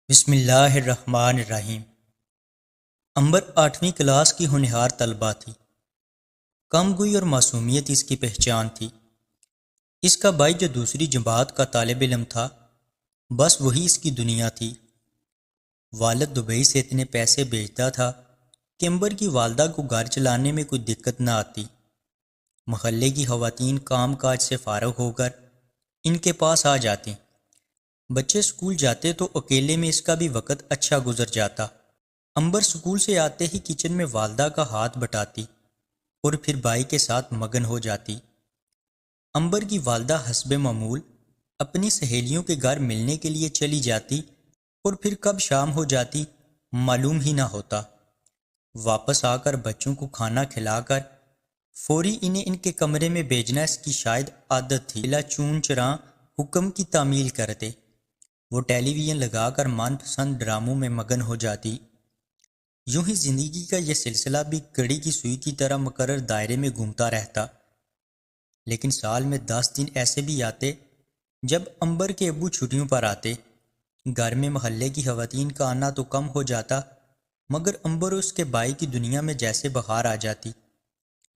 بسم اللہ الرحمن الرحیم۔ امبر 8ویں کلاس کی ہونہار طلبہ تھی۔ کم گوئی اور معصومیت اس کی پہچان تھی۔ اس کا بھائی جو دوسری جماعت کا طالب علم تھا، بس وہی اس کی دنیا تھی۔ والد دبئی سے اتنے پیسے بھیجتا تھا کہ امبر کی والدہ کو گھر چلانے میں کوئی دقت نہ آتی۔ محلے کی خواتین کام کاج سے فارغ ہو کر ان کے پاس آ جاتی۔ بچے سکول جاتے تو اکیلے میں اس کا بھی وقت اچھا گزر جاتا۔ امبر سکول سے آتے ہی کچن میں والدہ کا ہاتھ بٹاتی اور پھر بھائی کے ساتھ مگن ہو جاتی۔ امبر کی والدہ حسب معمول اپنی سہیلیوں کے گھر ملنے کے لیے چلی جاتی اور پھر کب شام ہو جاتی معلوم ہی نہ ہوتا۔ واپس آ کر بچوں کو کھانا کھلا کر فوری انہیں ان کے کمرے میں بھیجنا اس کی شاید عادت تھی۔ بلا چون چراں حکم کی تعمیل کرتے، وہ ٹیلی ویژن لگا کر من پسند ڈراموں میں مگن ہو جاتی۔ یوں ہی زندگی کا یہ سلسلہ بھی کڑی کی سوئی کی طرح مقرر دائرے میں گھومتا رہتا۔ لیکن سال میں 10 دن ایسے بھی آتے جب امبر کے ابو چھٹیوں پر آتے۔ گھر میں محلے کی خواتین کا آنا تو کم ہو جاتا، مگر امبر اور اس کے بھائی کی دنیا میں جیسے بہار آ جاتی۔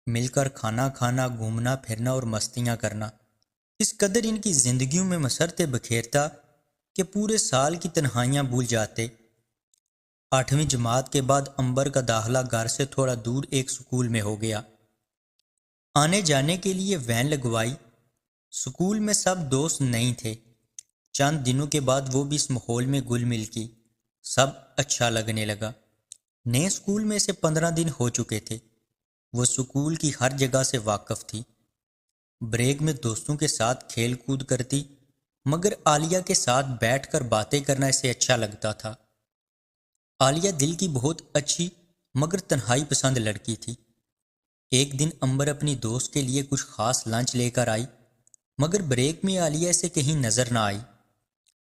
مل کر کھانا کھانا، گھومنا پھرنا اور مستیاں کرنا اس قدر ان کی زندگیوں میں مسرتیں بکھیرتا کہ پورے سال کی تنہائیاں بھول جاتے۔ 8ویں جماعت کے بعد امبر کا داخلہ گھر سے تھوڑا دور ایک سکول میں ہو گیا۔ آنے جانے کے لیے وین لگوائی۔ سکول میں سب دوست نہیں تھے۔ چند دنوں کے بعد وہ بھی اس ماحول میں گل مل کی۔ سب اچھا لگنے لگا۔ نئے سکول میں سے 15 دن ہو چکے تھے۔ وہ سکول کی ہر جگہ سے واقف تھی۔ بریک میں دوستوں کے ساتھ کھیل کود کرتی، مگر عالیہ کے ساتھ بیٹھ کر باتیں کرنا اسے اچھا لگتا تھا۔ عالیہ دل کی بہت اچھی مگر تنہائی پسند لڑکی تھی۔ ایک دن امبر اپنی دوست کے لیے کچھ خاص لنچ لے کر آئی، مگر بریک میں عالیہ اسے کہیں نظر نہ آئی۔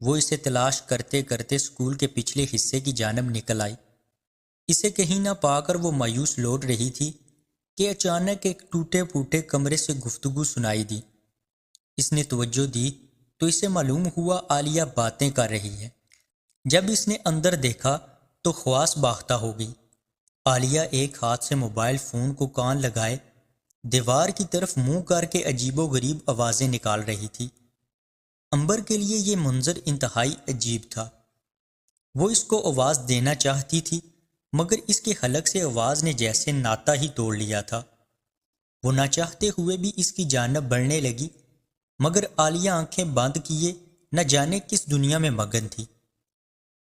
وہ اسے تلاش کرتے کرتے سکول کے پچھلے حصے کی جانب نکل آئی۔ اسے کہیں نہ پا کر وہ مایوس لوٹ رہی تھی کہ اچانک ایک ٹوٹے پھوٹے کمرے سے گفتگو سنائی دی۔ اس نے توجہ دی تو اسے معلوم ہوا عالیہ باتیں کر رہی ہے۔ جب اس نے اندر دیکھا تو خواص باختہ ہو گئی۔ عالیہ ایک ہاتھ سے موبائل فون کو کان لگائے دیوار کی طرف منہ کر کے عجیب و غریب آوازیں نکال رہی تھی۔ امبر کے لیے یہ منظر انتہائی عجیب تھا۔ وہ اس کو آواز دینا چاہتی تھی، مگر اس کے حلق سے آواز نے جیسے ناتا ہی توڑ لیا تھا۔ وہ نہ چاہتے ہوئے بھی اس کی جانب بڑھنے لگی، مگر عالیہ آنکھیں بند کیے نہ جانے کس دنیا میں مگن تھی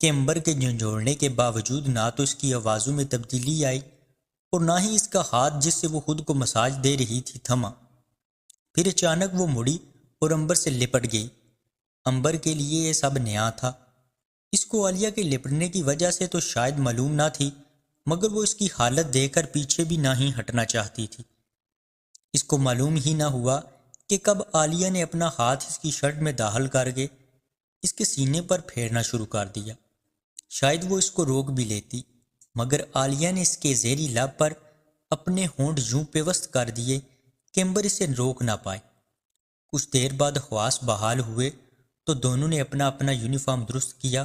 کہ امبر کے جھنجھوڑنے کے باوجود نہ تو اس کی آوازوں میں تبدیلی آئی اور نہ ہی اس کا ہاتھ جس سے وہ خود کو مساج دے رہی تھی تھما۔ پھر اچانک وہ مڑی اور امبر سے لپٹ گئی۔ امبر کے لیے یہ سب نیا تھا۔ اس کو عالیہ کے لپٹنے کی وجہ سے تو شاید معلوم نہ تھی، مگر وہ اس کی حالت دیکھ کر پیچھے بھی نہ ہی ہٹنا چاہتی تھی۔ اس کو معلوم ہی نہ ہوا کہ کب عالیہ نے اپنا ہاتھ اس کی شرٹ میں داخل کر کے اس کے سینے پر پھیرنا شروع کر دیا۔ شاید وہ اس کو روک بھی لیتی، مگر عالیہ نے اس کے زیریں لب پر اپنے ہونٹ یوں پیوست کر دیے کہ امبر اسے روک نہ پائے۔ کچھ دیر بعد خواص بحال ہوئے تو دونوں نے اپنا اپنا یونیفارم درست کیا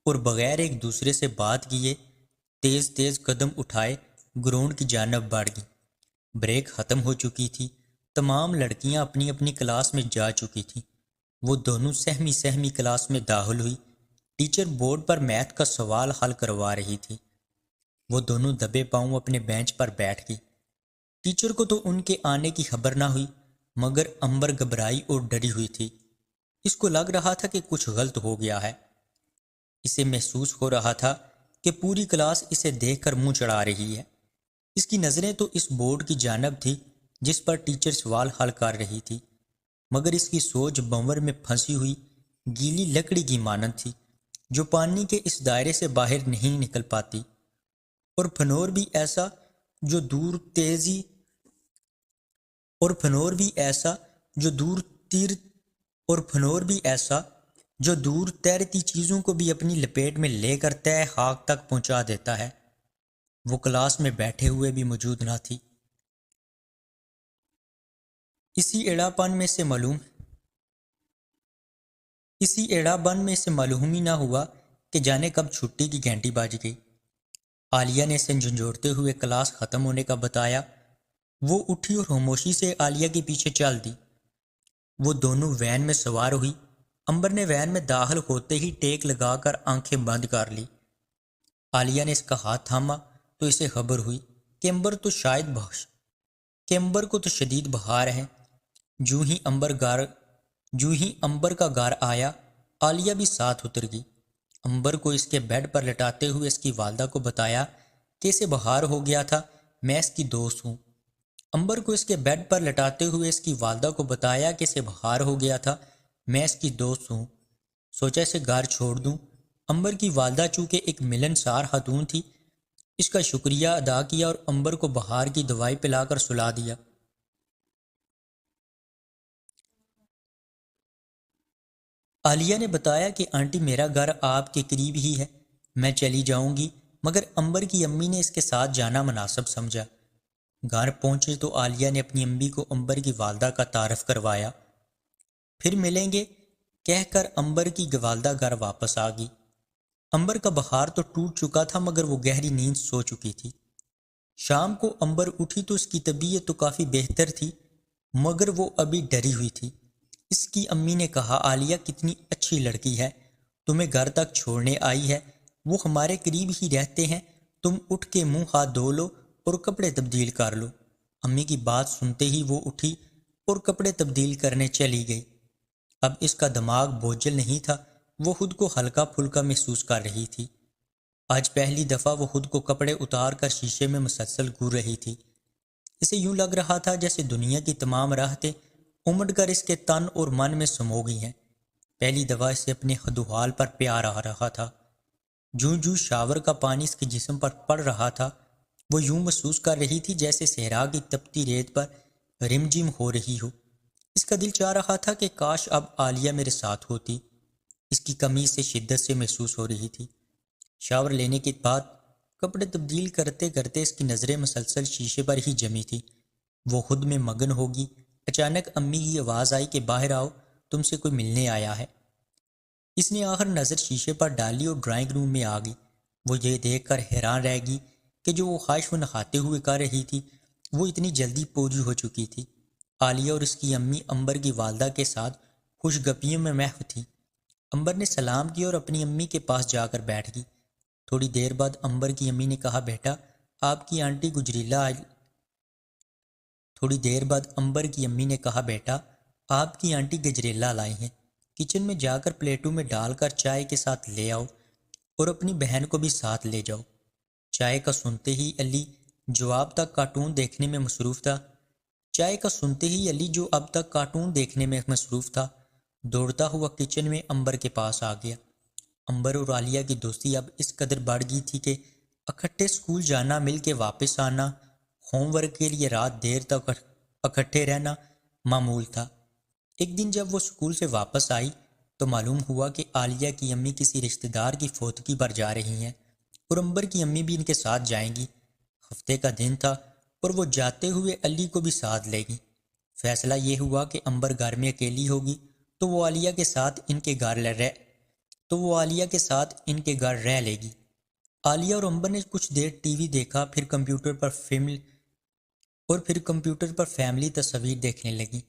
اور بغیر ایک دوسرے سے بات کیے تیز تیز قدم اٹھائے گراؤنڈ کی جانب بڑھ گئی۔ بریک ختم ہو چکی تھی۔ تمام لڑکیاں اپنی اپنی کلاس میں جا چکی تھیں۔ وہ دونوں سہمی سہمی کلاس میں داخل ہوئی۔ ٹیچر بورڈ پر میتھ کا سوال حل کروا رہی تھی۔ وہ دونوں دبے پاؤں اپنے بینچ پر بیٹھ گئی۔ ٹیچر کو تو ان کے آنے کی خبر نہ ہوئی، مگر امبر گھبرائی اور ڈری ہوئی تھی۔ اس کو لگ رہا تھا کہ کچھ غلط ہو گیا ہے۔ اسے محسوس ہو رہا تھا کہ پوری کلاس اسے دیکھ کر منہ چڑھا رہی ہے۔ اس کی نظریں تو اس بورڈ کی جانب تھی جس پر ٹیچر سوال حل کر رہی تھی، مگر اس کی سوچ بھنور میں پھنسی ہوئی گیلی لکڑی کی مانند تھی جو پانی کے اس دائرے سے باہر نہیں نکل پاتی، اور پھنور بھی ایسا جو دور تیزی اور پھنور بھی ایسا جو دور تیر اور پھنور بھی ایسا جو دور تیرتی چیزوں کو بھی اپنی لپیٹ میں لے کر طے خاک تک پہنچا دیتا ہے۔ وہ کلاس میں بیٹھے ہوئے بھی موجود نہ تھی۔ اسی ایڑا بن میں سے معلوم ہی نہ ہوا کہ جانے کب چھٹی کی گھنٹی بج گئی۔ عالیہ نے اسے جھنجھوڑتے ہوئے کلاس ختم ہونے کا بتایا۔ وہ اٹھی اور خاموشی سے عالیہ کے پیچھے چل دی۔ وہ دونوں وین میں سوار ہوئی۔ امبر نے وین میں داخل ہوتے ہی ٹیک لگا کر آنکھیں بند کر لی۔ عالیہ نے اس کا ہاتھ تھاما تو اسے خبر ہوئی کہ امبر کو تو شدید بخار ہے۔ جو ہی امبر کا گھر آیا، عالیہ بھی ساتھ اتر گئی۔ امبر کو اس کے بیڈ پر لٹاتے ہوئے اس کی والدہ کو بتایا کہ اسے بخار ہو گیا تھا، میں اس کی دوست ہوں۔ امبر کو اس کے بیڈ پر لٹاتے ہوئے اس کی والدہ کو بتایا کہ اسے بخار ہو گیا تھا، میں اس کی دوست ہوں۔ سوچا اسے گھر چھوڑ دوں۔ امبر کی والدہ چونکہ ایک ملنسار خاتون تھی، اس کا شکریہ ادا کیا اور امبر کو بخار کی دوائی پلا کر سلا دیا۔ عالیہ نے بتایا کہ آنٹی میرا گھر آپ کے قریب ہی ہے، میں چلی جاؤں گی، مگر امبر کی امی نے اس کے ساتھ جانا مناسب سمجھا۔ گھر پہنچے تو عالیہ نے اپنی امی کو امبر کی والدہ کا تعارف کروایا۔ پھر ملیں گے کہہ کر امبر کی والدہ گھر واپس آ گئی۔ امبر کا بخار تو ٹوٹ چکا تھا مگر وہ گہری نیند سو چکی تھی۔ شام کو امبر اٹھی تو اس کی طبیعت تو کافی بہتر تھی مگر وہ ابھی ڈری ہوئی تھی۔ اس کی امی نے کہا، عالیہ کتنی اچھی لڑکی ہے، تمہیں گھر تک چھوڑنے آئی ہے، وہ ہمارے قریب ہی رہتے ہیں، تم اٹھ کے منہ ہاتھ دھو لو اور کپڑے تبدیل کر لو۔ امی کی بات سنتے ہی وہ اٹھی اور کپڑے تبدیل کرنے چلی گئی۔ اب اس کا دماغ بوجھل نہیں تھا، وہ خود کو ہلکا پھلکا محسوس کر رہی تھی۔ آج پہلی دفعہ وہ خود کو کپڑے اتار کر شیشے میں مسلسل گھور رہی تھی۔ اسے یوں لگ رہا تھا جیسے دنیا کی تمام راحتیں امڑ کر اس کے تن اور من میں سمو گئی ہیں۔ پہلی دفعہ اسے اپنے خد و حال پر پیار آ رہا تھا۔ جوں جوں شاور کا پانی اس کے جسم پر پڑ رہا تھا، وہ یوں محسوس کر رہی تھی جیسے صحرا کی تپتی ریت پر رم جم ہو رہی ہو۔ اس کا دل چاہ رہا تھا کہ کاش اب عالیہ میرے ساتھ ہوتی۔ اس کی کمی سے شدت سے محسوس ہو رہی تھی۔ شاور لینے کے بعد کپڑے تبدیل کرتے کرتے اس کی نظریں مسلسل شیشے پر ہی جمی تھی۔ وہ خود میں مگن ہوگی۔ اچانک امی کی آواز آئی کہ باہر آؤ، تم سے کوئی ملنے آیا ہے۔ اس نے آخر نظر شیشے پر ڈالی اور ڈرائنگ روم میں آ گئی۔ وہ یہ دیکھ کر حیران رہ گئی کہ جو وہ خواہش وہ نہاتے ہوئے کر رہی تھی وہ اتنی جلدی پوری ہو چکی تھی۔ عالیہ اور اس کی امی امبر کی والدہ کے ساتھ خوش گپیوں میں محو تھی۔ امبر نے سلام کیا اور اپنی امی کے پاس جا کر بیٹھ گئی۔ تھوڑی دیر بعد امبر کی امی نے کہا، بیٹا آپ کی آنٹی گجریلا لائی ہیں، کچن میں جا کر پلیٹوں میں ڈال کر چائے کے ساتھ لے آؤ اور اپنی بہن کو بھی ساتھ لے جاؤ۔ چائے کا سنتے ہی علی جو اب تک کارٹون دیکھنے میں مصروف تھا دوڑتا ہوا کچن میں امبر کے پاس آ گیا۔ امبر اور عالیہ کی دوستی اب اس قدر بڑھ گئی تھی کہ اکٹھے اسکول جانا، مل کے واپس آنا، ہوم ورک کے لیے رات دیر تک اکٹھے رہنا معمول تھا۔ ایک دن جب وہ اسکول سے واپس آئی تو معلوم ہوا کہ عالیہ کی امی کسی رشتہ دار کی فوتگی پر جا رہی ہیں اور امبر کی امی بھی ان کے ساتھ جائیں گی۔ ہفتے کا دن تھا اور وہ جاتے ہوئے علی کو بھی ساتھ لے گی۔ فیصلہ یہ ہوا کہ امبر گھر میں اکیلی ہوگی تو وہ عالیہ کے ساتھ ان کے گھر رہ لے گی۔ عالیہ اور امبر نے کچھ دیر ٹی وی دیکھا، پھر کمپیوٹر پر فیملی تصاویر دیکھنے لگی۔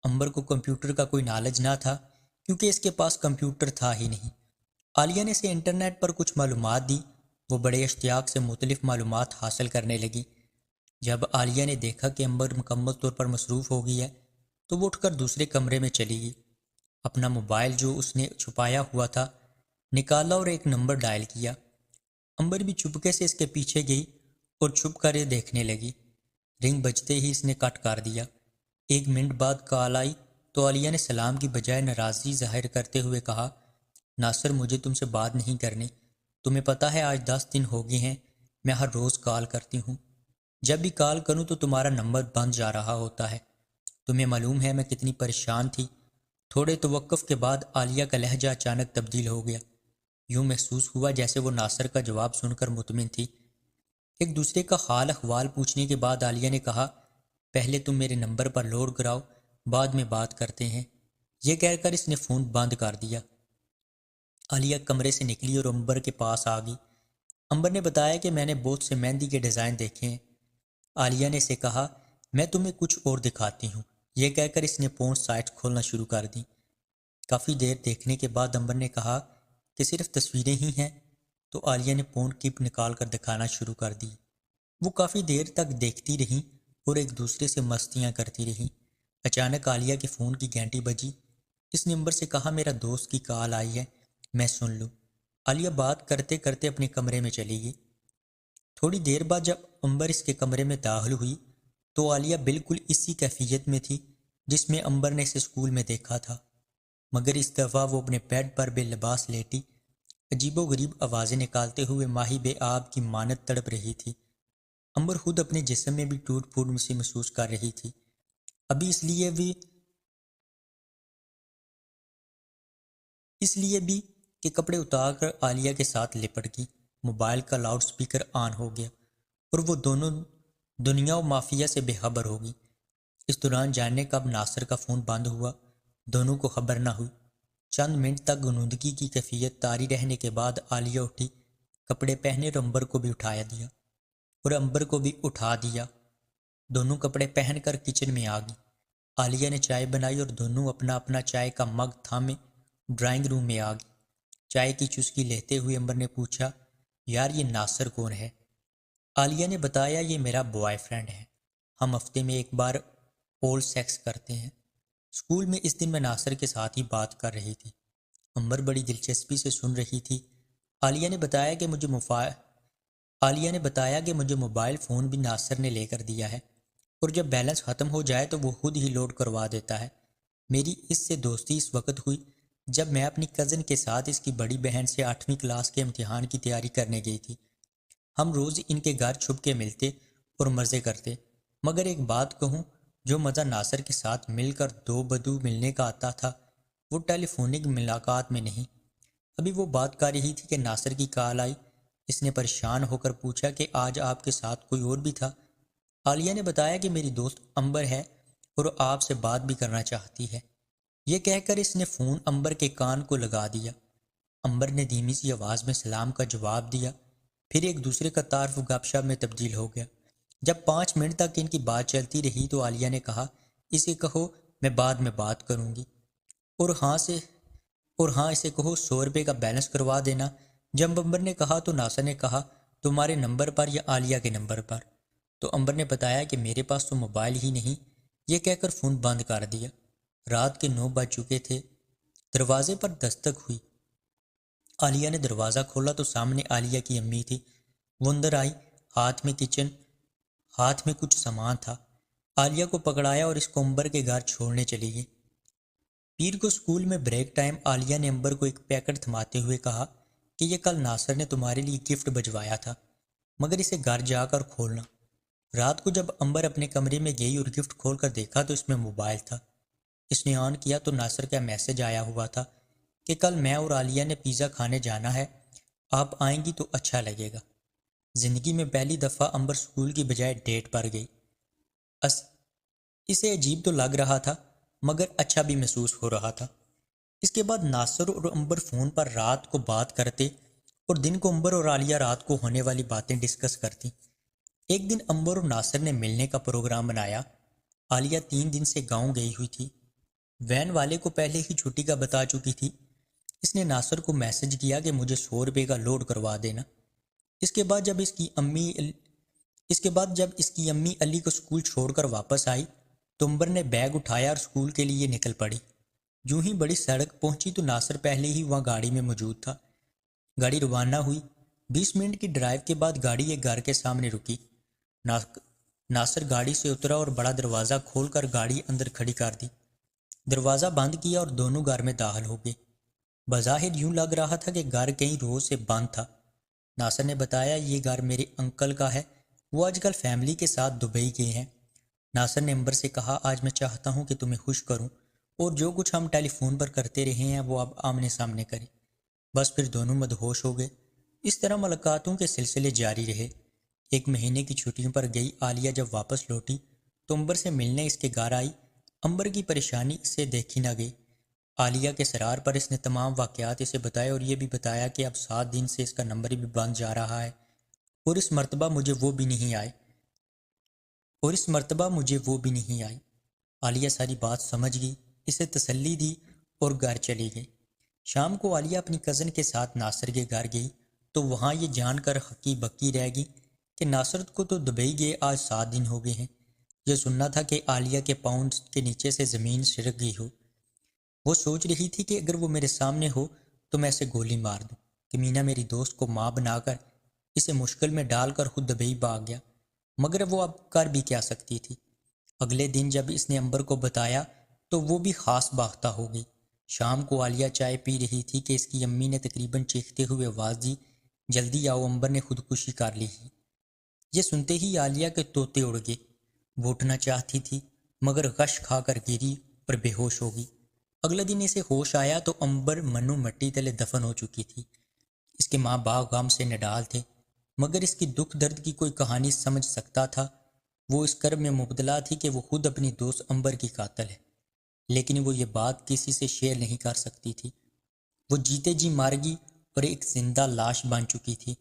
امبر کو کمپیوٹر کا کوئی نالج نہ تھا کیونکہ اس کے پاس کمپیوٹر تھا ہی نہیں۔ عالیہ نے اسے انٹرنیٹ پر کچھ معلومات دی۔ وہ بڑے اشتیاق سے مختلف معلومات حاصل کرنے لگی۔ جب عالیہ نے دیکھا کہ امبر مکمل طور پر مصروف ہو گئی ہے تو وہ اٹھ کر دوسرے کمرے میں چلی گئی۔ اپنا موبائل جو اس نے چھپایا ہوا تھا نکالا اور ایک نمبر ڈائل کیا۔ امبر بھی چپکے سے اس کے پیچھے گئی اور چھپ کر یہ دیکھنے لگی۔ رنگ بجتے ہی اس نے کٹ کر دیا۔ 1 منٹ بعد کال آئی تو عالیہ نے سلام کی بجائے ناراضگی ظاہر کرتے ہوئے کہا، ناصر مجھے تم سے بات نہیں کرنی، تمہیں پتہ ہے آج 10 دن ہو گئے ہیں میں ہر روز کال کرتی ہوں، جب بھی کال کروں تو تمہارا نمبر بند جا رہا ہوتا ہے، تمہیں معلوم ہے میں کتنی پریشان تھی۔ تھوڑے توقف کے بعد عالیہ کا لہجہ اچانک تبدیل ہو گیا۔ یوں محسوس ہوا جیسے وہ ناصر کا جواب سن کر مطمئن تھی۔ ایک دوسرے کا حال احوال پوچھنے کے بعد عالیہ نے کہا، پہلے تم میرے نمبر پر لوڈ کراؤ، بعد میں بات کرتے ہیں۔ یہ کہہ کر اس نے فون بند کر دیا۔ عالیہ کمرے سے نکلی اور امبر کے پاس آ گئی۔ امبر نے بتایا کہ میں نے بہت سے مہندی کے ڈیزائن دیکھے ہیں۔ عالیہ نے اسے کہا، میں تمہیں کچھ اور دکھاتی ہوں۔ یہ کہہ کر اس نے پورن سائٹ کھولنا شروع کر دی۔ کافی دیر دیکھنے کے بعد امبر نے کہا کہ صرف تصویریں ہی ہیں، تو عالیہ نے پورن کلپ نکال کر دکھانا شروع کر دی۔ وہ کافی دیر تک دیکھتی رہیں اور ایک دوسرے سے مستیاں کرتی رہیں۔ اچانک عالیہ کے فون کی گھنٹی بجی۔ اس نے امبر سے کہا، میرا دوست کی کال آئی ہے، میں سن لوں۔ عالیہ بات کرتے کرتے اپنے کمرے میں چلی گئی۔ تھوڑی دیر بعد جب امبر اس کے کمرے میں داخل ہوئی تو عالیہ بالکل اسی کیفیت میں تھی جس میں امبر نے اسے اسکول میں دیکھا تھا، مگر اس دفعہ وہ اپنے بیڈ پر بے لباس لیٹی عجیب و غریب آوازیں نکالتے ہوئے ماہی بے آب کی مانند تڑپ رہی تھی۔ امبر خود اپنے جسم میں بھی ٹوٹ پھوٹ سی محسوس کر رہی تھی۔ ابھی اس لیے بھی کہ کپڑے اتار کر عالیہ کے ساتھ لپٹ گئی۔ موبائل کا لاؤڈ سپیکر آن ہو گیا اور وہ دونوں دنیا و مافیا سے بے خبر ہو گئی۔ اس دوران جاننے کب ناصر کا فون بند ہوا، دونوں کو خبر نہ ہوئی۔ چند منٹ تک غنودگی کی کیفیت طاری رہنے کے بعد عالیہ اٹھی، کپڑے پہنے اور امبر کو بھی اٹھایا دیا اور امبر کو بھی اٹھا دیا۔ دونوں کپڑے پہن کر کچن میں آ گئی۔ عالیہ نے چائے بنائی اور دونوں اپنا اپنا چائے کا مگ تھامے ڈرائنگ روم میں آ گئی۔ چائے کی چسکی لیتے ہوئے امبر نے پوچھا، یار یہ ناصر کون ہے؟ عالیہ نے بتایا، یہ میرا بوائے فرینڈ ہے، ہم ہفتے میں ایک بار اول سیکس کرتے ہیں۔ اسکول میں اس دن میں ناصر کے ساتھ ہی بات کر رہی تھی۔ امبر بڑی دلچسپی سے سن رہی تھی۔ عالیہ نے بتایا کہ مجھے موبائل فون بھی ناصر نے لے کر دیا ہے اور جب بیلنس ختم ہو جائے تو وہ خود ہی لوڈ کروا دیتا ہے۔ میری اس سے دوستی اس وقت ہوئی جب میں اپنی کزن کے ساتھ اس کی بڑی بہن سے 8ویں کلاس کے امتحان کی تیاری کرنے گئی تھی۔ ہم روز ان کے گھر چھپ کے ملتے اور مزے کرتے، مگر ایک بات کہوں، جو مزہ ناصر کے ساتھ مل کر دو بدو ملنے کا آتا تھا وہ ٹیلی فونک ملاقات میں نہیں۔ ابھی وہ بات کر رہی تھی کہ ناصر کی کال آئی۔ اس نے پریشان ہو کر پوچھا کہ آج آپ کے ساتھ کوئی اور بھی تھا؟ عالیہ نے بتایا کہ میری دوست امبر ہے اور آپ سے بات بھی کرنا چاہتی ہے۔ یہ کہہ کر اس نے فون امبر کے کان کو لگا دیا۔ امبر نے دھیمی سی آواز میں سلام کا جواب دیا، پھر ایک دوسرے کا تعارف گپ شپ میں تبدیل ہو گیا۔ جب 5 منٹ تک ان کی بات چلتی رہی تو عالیہ نے کہا، اسے کہو میں بعد میں بات کروں گی، اور ہاں اسے کہو 100 روپے کا بیلنس کروا دینا۔ جب امبر نے کہا تو ناصر نے کہا، تمہارے نمبر پر یا عالیہ کے نمبر پر؟ تو امبر نے بتایا کہ میرے پاس تو موبائل ہی نہیں۔ یہ کہہ کر فون بند کر دیا۔ رات کے 9 بج چکے تھے۔ دروازے پر دستک ہوئی۔ عالیہ نے دروازہ کھولا تو سامنے عالیہ کی امی تھی۔ وہ اندر آئی، ہاتھ میں کچھ سامان تھا۔ عالیہ کو پکڑایا اور اس کو امبر کے گھر چھوڑنے چلی گئی۔ پیر کو اسکول میں بریک ٹائم عالیہ نے امبر کو ایک پیکٹ تھماتے ہوئے کہا کہ یہ کل ناصر نے تمہارے لیے گفٹ بھجوایا تھا، مگر اسے گھر جا کر کھولنا۔ رات کو جب امبر اپنے کمرے میں گئی اور گفٹ کھول کر دیکھا تو اس میں موبائل تھا۔ اس نے آن کیا تو ناصر کا میسج آیا ہوا تھا کہ کل میں اور عالیہ نے پیزا کھانے جانا ہے، آپ آئیں گی تو اچھا لگے گا۔ زندگی میں پہلی دفعہ امبر اسکول کی بجائے ڈیٹ پر گئی۔ اسے عجیب تو لگ رہا تھا مگر اچھا بھی محسوس ہو رہا تھا۔ اس کے بعد ناصر اور امبر فون پر رات کو بات کرتے اور دن کو امبر اور عالیہ رات کو ہونے والی باتیں ڈسکس کرتی۔ ایک دن امبر اور ناصر نے ملنے کا پروگرام بنایا۔ عالیہ 3 دن سے گاؤں گئی ہوئی تھی، وین والے کو پہلے ہی چھٹی کا بتا چکی تھی۔ اس نے ناصر کو میسج کیا کہ مجھے 100 روپے کا لوڈ کروا دینا۔ اس کے بعد جب اس کی امی علی کو اسکول چھوڑ کر واپس آئی تو امبر نے بیگ اٹھایا اور اسکول کے لیے نکل پڑی۔ یوں ہی بڑی سڑک پہنچی تو ناصر پہلے ہی وہاں گاڑی میں موجود تھا۔ گاڑی روانہ ہوئی۔ 20 منٹ کی ڈرائیو کے بعد گاڑی ایک گھر کے سامنے رکی۔ ناصر گاڑی سے اترا اور بڑا دروازہ کھول کر گاڑی اندر کھڑی کر دی۔ دروازہ بند کیا اور دونوں گھر میں داخل ہو گئے۔ بظاہر یوں لگ رہا تھا کہ گھر کئی روز سے بند تھا۔ ناصر نے بتایا، یہ گھر میرے انکل کا ہے، وہ آج کل فیملی کے ساتھ دبئی گئے ہیں۔ ناصر نے امبر سے کہا، آج میں چاہتا ہوں کہ تمہیں خوش کروں اور جو کچھ ہم ٹیلی فون پر کرتے رہے ہیں وہ اب آمنے سامنے کریں۔ بس پھر دونوں مدہوش ہو گئے۔ اس طرح ملاقاتوں کے سلسلے جاری رہے۔ 1 مہینے کی چھٹیوں پر گئی عالیہ جب واپس لوٹی تو امبر سے ملنے اس کے گھر آئی۔ امبر کی پریشانی اس سے دیکھی نہ گئی۔ عالیہ کے سرار پر اس نے تمام واقعات اسے بتائے اور یہ بھی بتایا کہ اب 7 دن سے اس کا نمبر بھی بند جا رہا ہے اور اس مرتبہ مجھے وہ بھی نہیں آئی۔ عالیہ ساری بات سمجھ گئی، اسے تسلی دی اور گھر چلی گئی۔ شام کو عالیہ اپنی کزن کے ساتھ ناصر کے گھر گئی تو وہاں یہ جان کر ہکی بکی رہ گئی کہ ناصر کو تو دبئی گئے آج 7 دن ہو گئے ہیں۔ یہ سننا تھا کہ عالیہ کے پاؤں کے نیچے سے زمین سرک گئی ہو۔ وہ سوچ رہی تھی کہ اگر وہ میرے سامنے ہو تو میں اسے گولی مار دوں۔ کمینہ میری دوست کو ماں بنا کر اسے مشکل میں ڈال کر خود دبئی بھاگ گیا، مگر وہ اب کر بھی کیا سکتی تھی۔ اگلے دن جب اس نے امبر کو بتایا تو وہ بھی خاص باختہ ہو گئی۔ شام کو عالیہ چائے پی رہی تھی کہ اس کی امی نے تقریباً چیختے ہوئے آواز دی، جلدی آؤ، امبر نے خودکشی کر لی ہے۔ یہ سنتے ہی عالیہ کے طوطے اڑ گئے۔ وہ اٹھنا چاہتی تھی مگر غش کھا کر گری اور بے ہوش ہو گئی۔ اگلے دن اسے ہوش آیا تو امبر منو مٹی تلے دفن ہو چکی تھی۔ اس کے ماں باپ غم سے نڈال تھے، مگر اس کی دکھ درد کی کوئی کہانی سمجھ سکتا تھا۔ وہ اس کرب میں مبتلا تھی کہ وہ خود اپنی دوست امبر کی قاتل ہے، لیکن وہ یہ بات کسی سے شیئر نہیں کر سکتی تھی۔ وہ جیتے جی مر گئی اور ایک زندہ لاش بن چکی تھی۔